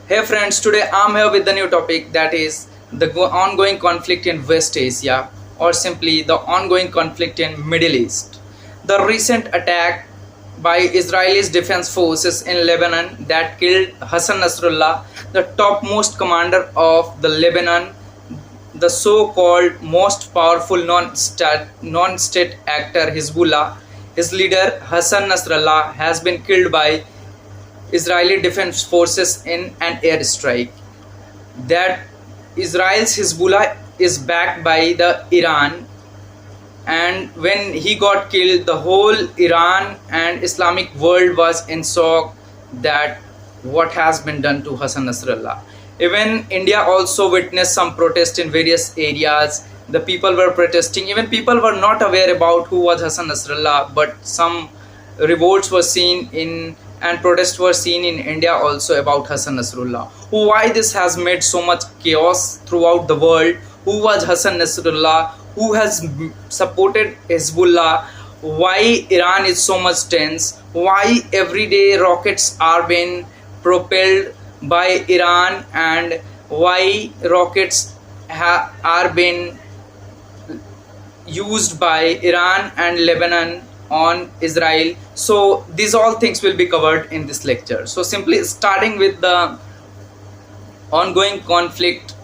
Hey friends, today I'm here with the new topic, that is the ongoing conflict in West Asia, or simply the ongoing conflict in Middle East. The recent attack by Israel's defense forces in Lebanon that killed Hassan Nasrallah, the topmost commander of the Lebanon, the so-called most powerful non-state actor Hezbollah. His leader Hassan Nasrallah has been killed by Israeli defense forces in an airstrike. That Israel's Hezbollah is backed by the Iran, and when he got killed, the whole Iran and Islamic world was in shock that what has been done to Hassan Nasrallah. Even India also witnessed some protest in various areas. The people were protesting. Even people were not aware about who was Hassan Nasrallah, but some revolts were seen in and protests were seen in India also about Hassan Nasrallah. Why this has made so much chaos throughout the world? Who was Hassan Nasrallah? Who has supported Hezbollah? Why Iran is so much tense? Why everyday rockets are being propelled by Iran, and why rockets are being used by Iran and Lebanon on Israel? So these all things will be covered in this lecture. So simply starting with the ongoing conflict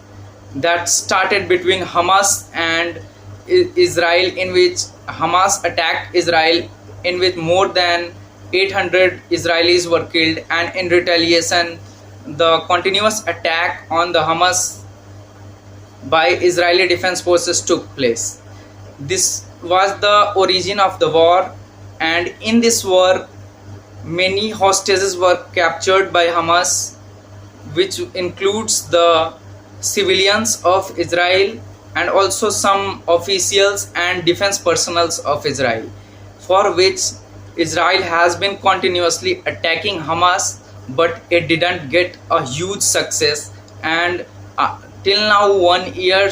that started between Hamas and Israel, in which Hamas attacked Israel, in which more than 800 Israelis were killed, and in retaliation the continuous attack on the Hamas by Israeli defense forces took place. This was the origin of the war, and in this war many hostages were captured by Hamas, which includes the civilians of Israel and also some officials and defense personnel of Israel, for which Israel has been continuously attacking Hamas, but it didn't get a huge success. And till now 1 year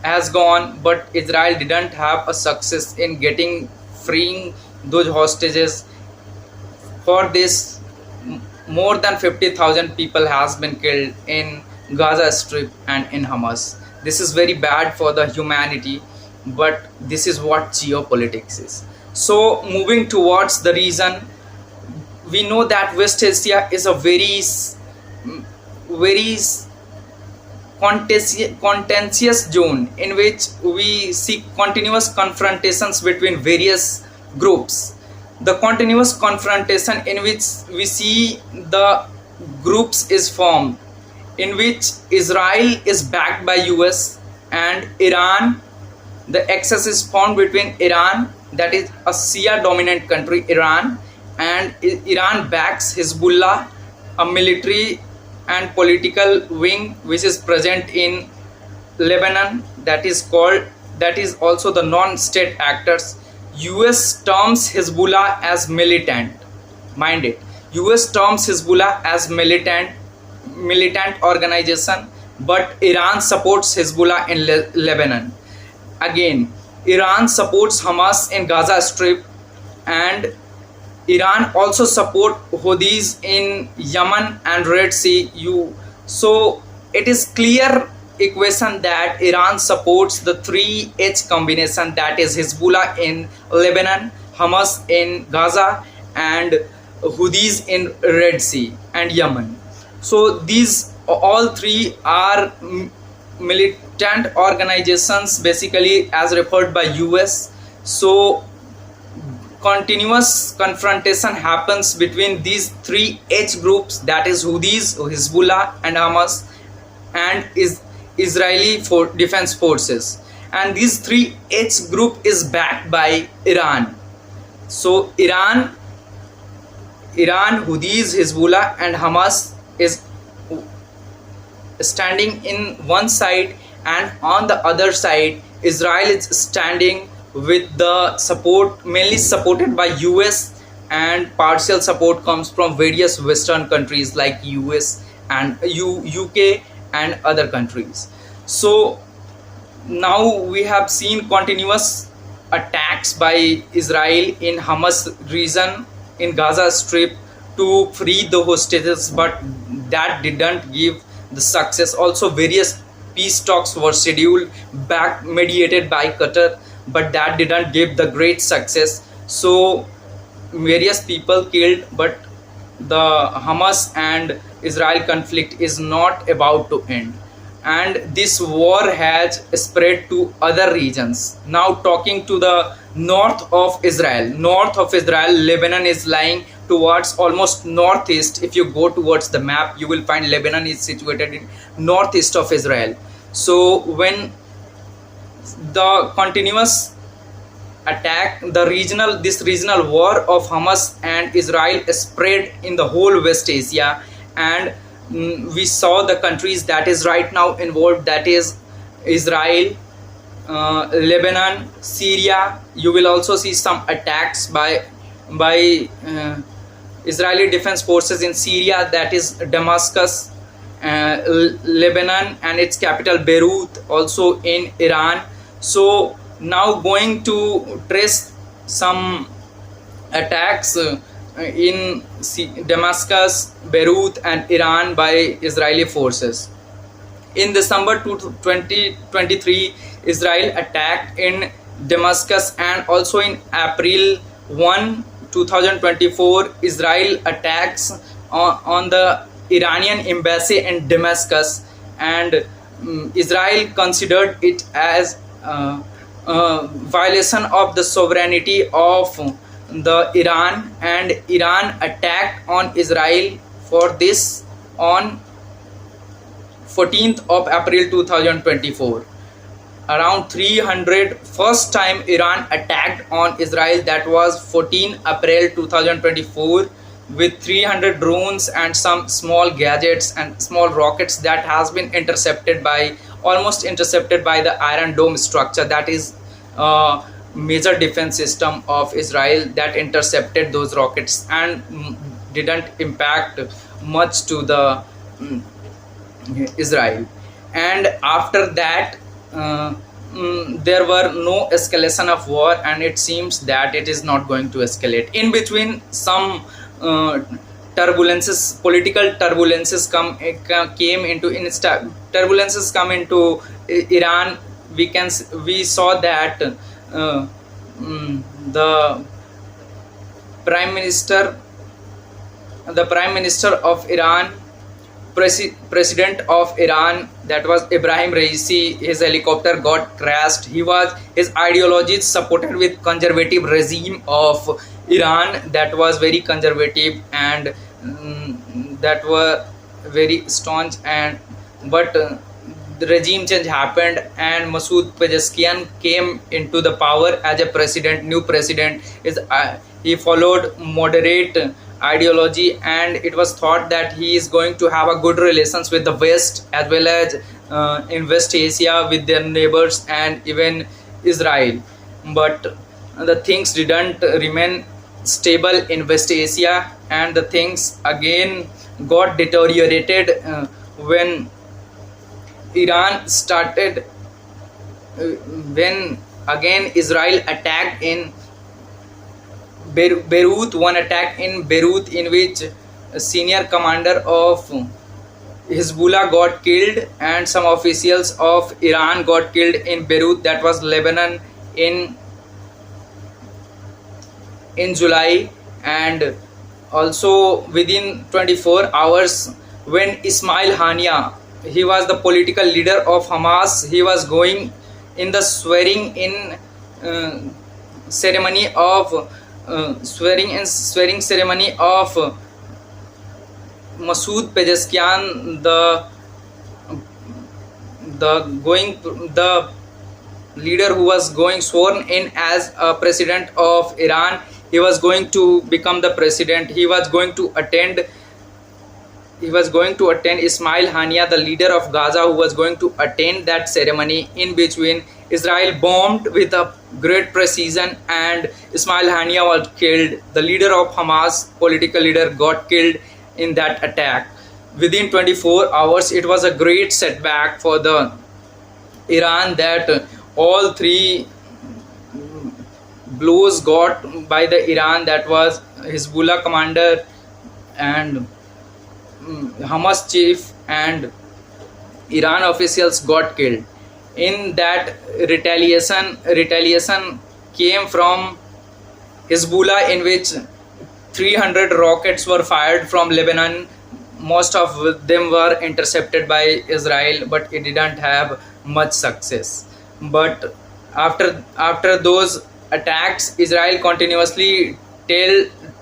has gone, but Israel didn't have a success in getting freeing those hostages. For this, more than 50,000 people has been killed in Gaza Strip and in Hamas. This is very bad for the humanity, but this is what geopolitics is. So moving towards the reason, we know that West Asia is a very contentious zone in which we see continuous confrontations between various groups. The continuous confrontation in which we see the groups is formed, in which Israel is backed by US and Iran. The axis is formed between Iran, that is a Shia dominant country, Iran, and Iran backs Hezbollah, a military and political wing which is present in Lebanon, that is also the non-state actors. US terms Hezbollah as militant. Mind it, US terms Hezbollah as militant organization, but Iran supports Hezbollah in Lebanon. Again, Iran supports Hamas in Gaza Strip, and Iran also support Houthis in Yemen and Red Sea. So it is clear equation that Iran supports the 3H combination, that is Hezbollah in Lebanon, Hamas in Gaza, and Houthis in Red Sea and Yemen. So these all three are militant organizations, basically as referred by US. So continuous confrontation happens between these 3H groups, that is Houthis, Hezbollah and Hamas, and Israeli defense forces, and these 3H group is backed by Iran. So Iran, Houthis, Hezbollah and Hamas is standing in one side, and on the other side Israel is standing with the support, mainly supported by US, and partial support comes from various Western countries like US and UK and other countries. So now we have seen continuous attacks by Israel in Hamas region in Gaza Strip to free the hostages, but that didn't give the success. Also various peace talks were scheduled back mediated by Qatar, but that didn't give the great success. So various people killed, but the Hamas and Israel conflict is not about to end, and this war has spread to other regions. Now talking to the north of Israel, Lebanon is lying towards almost northeast. If you go towards the map, you will find Lebanon is situated in northeast of Israel. So when the continuous attack, this regional war of Hamas and Israel spread in the whole West Asia, and we saw the countries that is right now involved, that is Israel, Lebanon, Syria. You will also see some attacks by Israeli defense forces in Syria, that is Damascus, Lebanon and its capital Beirut, also in Iran. So now going to trace some attacks in Damascus, Beirut and Iran by Israeli forces. In December 2023, Israel attacked in Damascus, and also in April 1, 2024, Israel attacks on the Iranian embassy in Damascus, and Israel considered it as violation of the sovereignty of the Iran, and Iran attacked on Israel for this on 14th of April 2024. Around 300 first time Iran attacked on Israel, that was 14 April 2024, with 300 drones and some small gadgets and small rockets that has been almost intercepted by the Iron Dome structure, that is major defense system of Israel, that intercepted those rockets and didn't impact much to the Israel. And after that there were no escalation of war, and it seems that it is not going to escalate. In between, some turbulences, political turbulences come into Iran. We saw that the prime minister of Iran, president of Iran, that was Ibrahim Raisi, his helicopter got crashed. His ideologies supported with conservative regime of Iran, that was very conservative, and that were very staunch, but the regime change happened, and Masoud Pezeshkian came into the power as a new president. He followed moderate ideology, and it was thought that he is going to have a good relations with the West as well as in West Asia with their neighbors and even Israel. But the things didn't remain stable in West Asia, and the things again got deteriorated when Israel attacked in Beirut, one attack in Beirut in which a senior commander of Hezbollah got killed, and some officials of Iran got killed in Beirut, that was Lebanon, in July. And also within 24 hours, when Ismail Haniya, he was the political leader of Hamas, he was going in the swearing ceremony of Masoud Pezeshkian, the leader who was going sworn in as a president of Iran. He was going to become the president. He was going to attend Ismail Haniya, the leader of Gaza, who was going to attend that ceremony. In between, Israel bombed with a great precision, and Ismail Haniya was killed. The leader of Hamas, political leader, got killed in that attack. Within 24 hours, it was a great setback for the Iran that all three blows got by the Iran, that was Hezbollah commander and Hamas chief and Iran officials got killed. In that retaliation came from Hezbollah, in which 300 rockets were fired from Lebanon. Most of them were intercepted by Israel, but it didn't have much success. But after those attacks, Israel continuously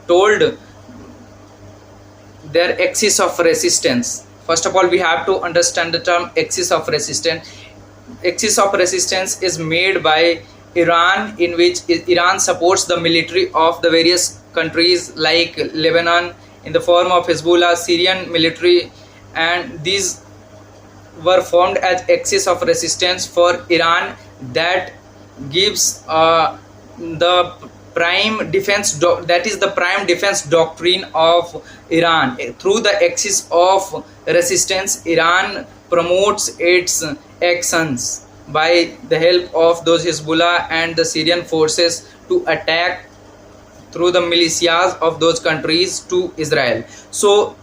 told their axis of resistance. First of all, we have to understand the term axis of resistance. Axis of resistance is made by Iran, in which Iran supports the military of the various countries like Lebanon in the form of Hezbollah, Syrian military, and these were formed as axis of resistance for Iran, that gives the prime defense that is the prime defense doctrine of Iran. Through the axis of resistance, Iran promotes its actions by the help of those Hezbollah and the Syrian forces to attack through the militias of those countries to Israel. So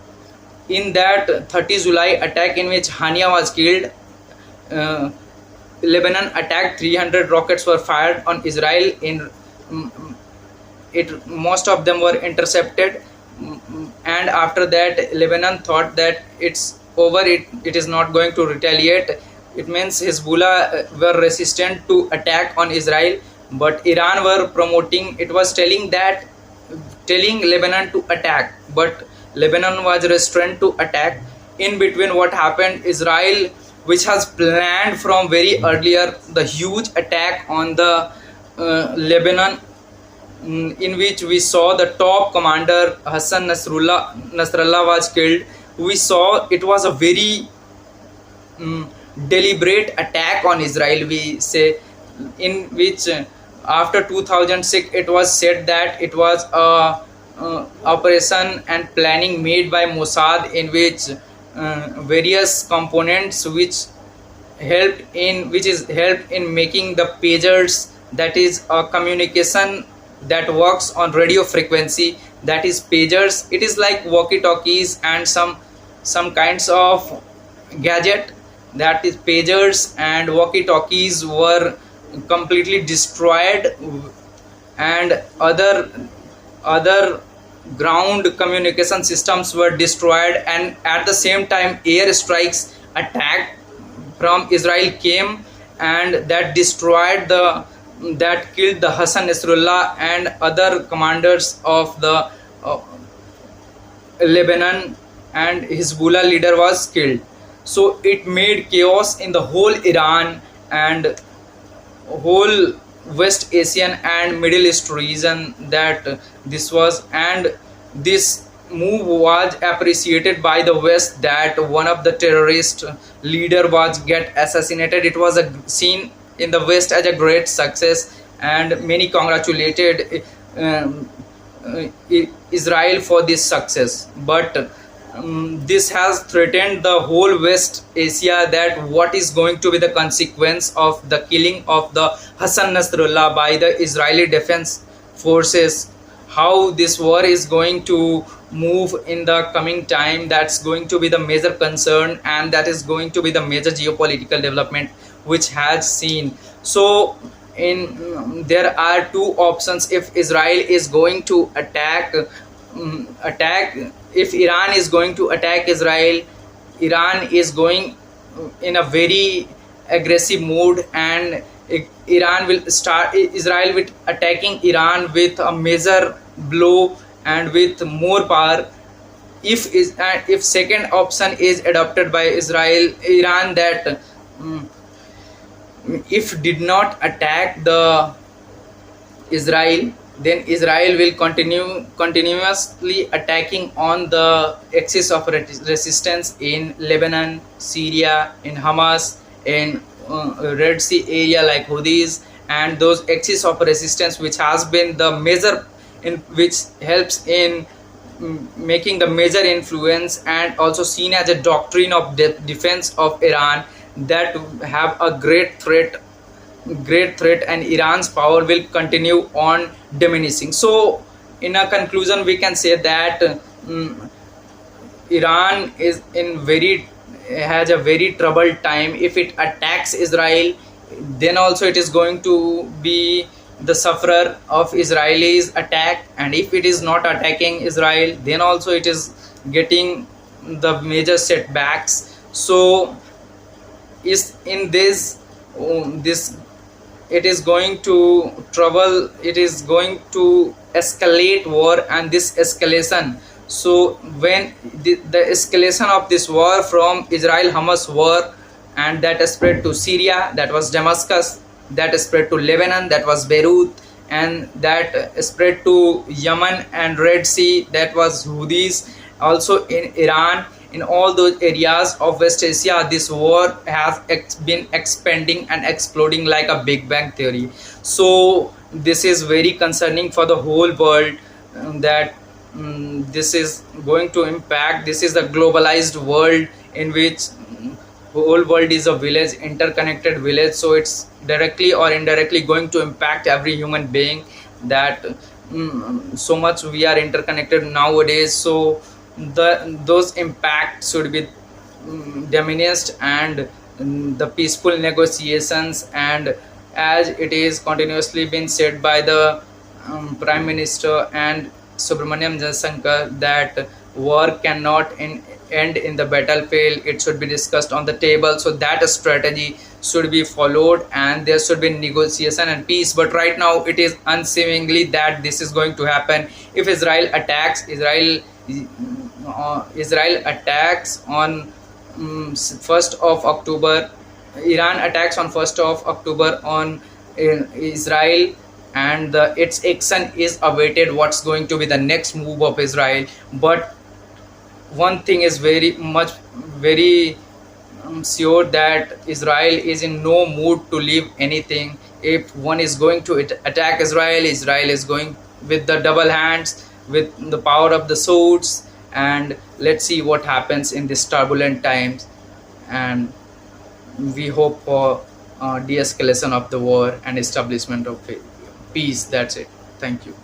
in that 30 July attack, in which Hania was killed, Lebanon attacked, 300 rockets were fired on Israel. In it, most of them were intercepted, and after that Lebanon thought that it's over, it is not going to retaliate. It means Hezbollah were resistant to attack on Israel, but Iran were promoting, it was telling Lebanon to attack, but Lebanon was restrained to attack. In between, what happened, Israel, which has planned from very earlier the huge attack on the Lebanon, in which we saw the top commander Hassan Nasrallah was killed. We saw it was a very deliberate attack on Israel, we say, in which after 2006 it was said that it was a operation and planning made by Mossad, in which various components which helped in making the pagers, that is a communication that works on radio frequency, that is pagers. It is like walkie talkies and some kinds of gadget, that is pagers and walkie talkies were completely destroyed, and other ground communication systems were destroyed, and at the same time air strikes attack from Israel came, and that killed the Hassan Nasrallah and other commanders of the Lebanon, and Hezbollah leader was killed. So it made chaos in the whole Iran and whole West Asian and Middle East region, that this was, and this move was appreciated by the West, that one of the terrorist leader was get assassinated. It was seen in the West as a great success, and many congratulated Israel for this success. But this has threatened the whole West Asia, that what is going to be the consequence of the killing of the Hassan Nasrallah by the Israeli defense forces, how this war is going to move in the coming time. That's going to be the major concern, and that is going to be the major geopolitical development which has seen. So there are two options. If Israel is going to attack, if Iran is going to attack Israel, Iran is going in a very aggressive mode, and Israel will attacking Iran with a major blow and with more power. If second option is adopted by Iran, that if did not attack the Israel, then Israel will continuously attacking on the axis of resistance in Lebanon, Syria, in Hamas, in Red Sea area like Houthis, and those axis of resistance which has been the major which helps in making the major influence, and also seen as a doctrine of defense of Iran, that have a great threat, and Iran's power will continue on diminishing. So in a conclusion, we can say that Iran is in very has a very troubled time. If it attacks Israel, then also it is going to be the sufferer of Israelis attack, and if it is not attacking Israel, then also it is getting the major setbacks. So is in this it is going to trouble, it is going to escalate war, and this escalation, so when the escalation of this war from Israel Hamas war, and that spread to Syria, that was Damascus, that spread to Lebanon, that was Beirut, and that spread to Yemen and Red Sea, that was Houthis, also in Iran. In all those areas of West Asia, this war has been expanding and exploding like a Big Bang theory. So this is very concerning for the whole world, that this is going to impact. This is a globalized world in which whole world is a village, interconnected village, so it's directly or indirectly going to impact every human being, that so much we are interconnected nowadays. So those impacts should be diminished, and the peaceful negotiations, and as it is continuously been said by the Prime Minister and Subramaniam Jaishankar, that war cannot end in the battlefield, it should be discussed on the table. So that strategy should be followed, and there should be negotiation and peace. But right now it is unseemingly that this is going to happen. If Israel attacks, Israel attacks on 1st of October, Iran attacks on 1st of October on Israel, and its action is awaited, what's going to be the next move of Israel. But one thing is very sure, that Israel is in no mood to leave anything. If one is going to attack Israel, Israel is going with the double hands, with the power of the swords. And let's see what happens in these turbulent times, and we hope for de-escalation of the war and establishment of peace. That's it. Thank you.